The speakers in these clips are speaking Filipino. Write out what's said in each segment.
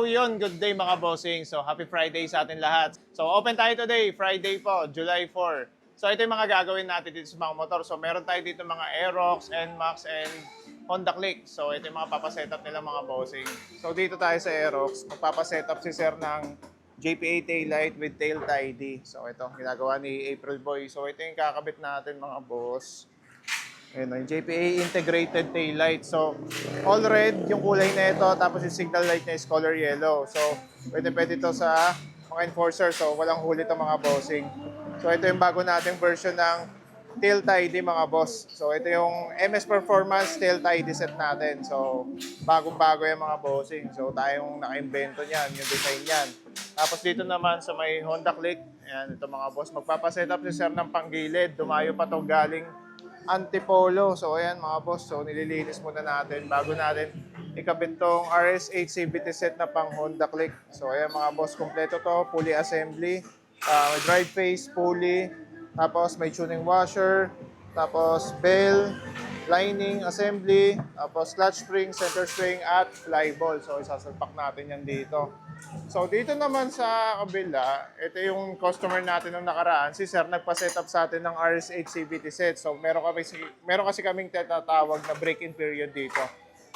yun, good day mga bossing. So happy Friday sa atin lahat. So open tayo today, Friday po, July 4. So ito yung mga gagawin natin dito sa mga motor. So meron tayo dito mga Aerox, NMAX, and Honda Click. So ito yung mga papasetup nila mga bossing. So dito tayo sa Aerox, magpapasetup si sir ng JPA taillight with tail tidy. So ito, ginagawa ni April Boy. So ito yung kakabit natin mga boss. Ayun, yung JPA integrated tail light. So, all red yung kulay na ito, tapos yung signal light niya is color yellow. So, pwede ito sa mga enforcer. So, walang huli ito mga bossing. So, ito yung bago nating version ng tail tidy mga boss. So, ito yung MS Performance tail tidy set natin. So, bagong-bago yung mga bossing. So, tayong naka-invento niyan, yung design niyan. Tapos dito naman sa may Honda Click, ayan, ito mga boss, magpapasetup si sir ng panggilid. Dumayo pa to galing Antipolo. So ayan mga boss, so nililinis muna natin bago natin ikabit tong RS8 CVT set na pang Honda Click. So ayan mga boss, kompleto to, pulley assembly, may drive face, pulley, tapos may tuning washer, tapos bell, lining, assembly, tapos clutch spring, center spring, at fly ball. So isasalpak natin yan dito. So dito naman sa kabila, ito yung customer natin nung nakaraan. Si sir nagpa-setup sa atin ng RS8 CVT set. So meron kasi kaming tinatawag na break-in period dito.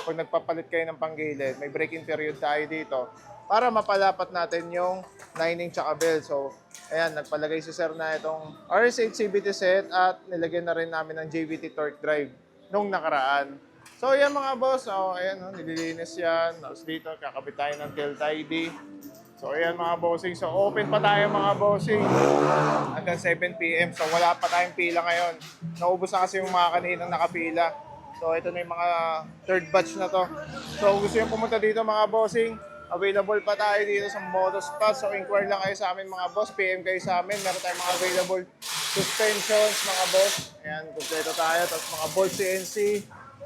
Pag nagpapalit kayo ng panggilid, may break-in period tayo dito para mapalapat natin yung lining tsaka bell. So ayan, nagpalagay si sir na itong RS8 CVT set at nilagyan na rin namin ng JVT torque drive nung nakaraan. So, ayan mga boss. So, ayan, nililinis yan. Tapos dito, kakabit tayo ng tail tidy. So, ayan mga bossing. So, open pa tayo mga bossing hanggang 7 p.m. So, wala pa tayong pila ngayon. Naubos na kasi yung mga kaninang nakapila. So, ito na yung mga third batch na to. So, gusto yung pumunta dito mga bossing, available pa tayo dito sa Motospot. So, inquire lang kayo sa amin mga boss. PM kayo sa amin. Meron tayong mga available suspensions mga boss. Ayan, kompleto tayo. Tapos mga bolt CNC,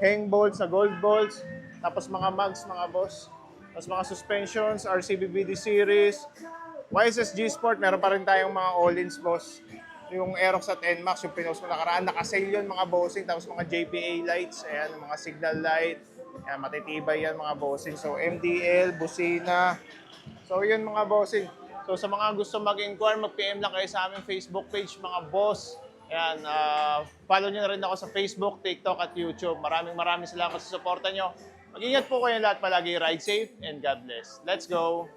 hang bolts sa gold bolts, tapos mga mags mga boss, tapos mga suspensions, RCBBD series, YSS G Sport, meron pa rin tayong mga all-ins boss. Yung Aerox at NMAX, yung pinost mo nakaraan, naka-sale yun mga bossing, tapos mga JPA lights, ayan, mga signal light, ayan, matitibay yan mga bossing. So MDL, busina, so yun mga bossing. So sa mga gusto mag-inquire, mag-PM lang kayo sa aming Facebook page mga boss. Ayan, follow nyo na rin ako sa Facebook, TikTok at YouTube. Maraming salamat sa suporta nyo. Mag-ingat po kayo lahat palagi. Ride safe and God bless. Let's go!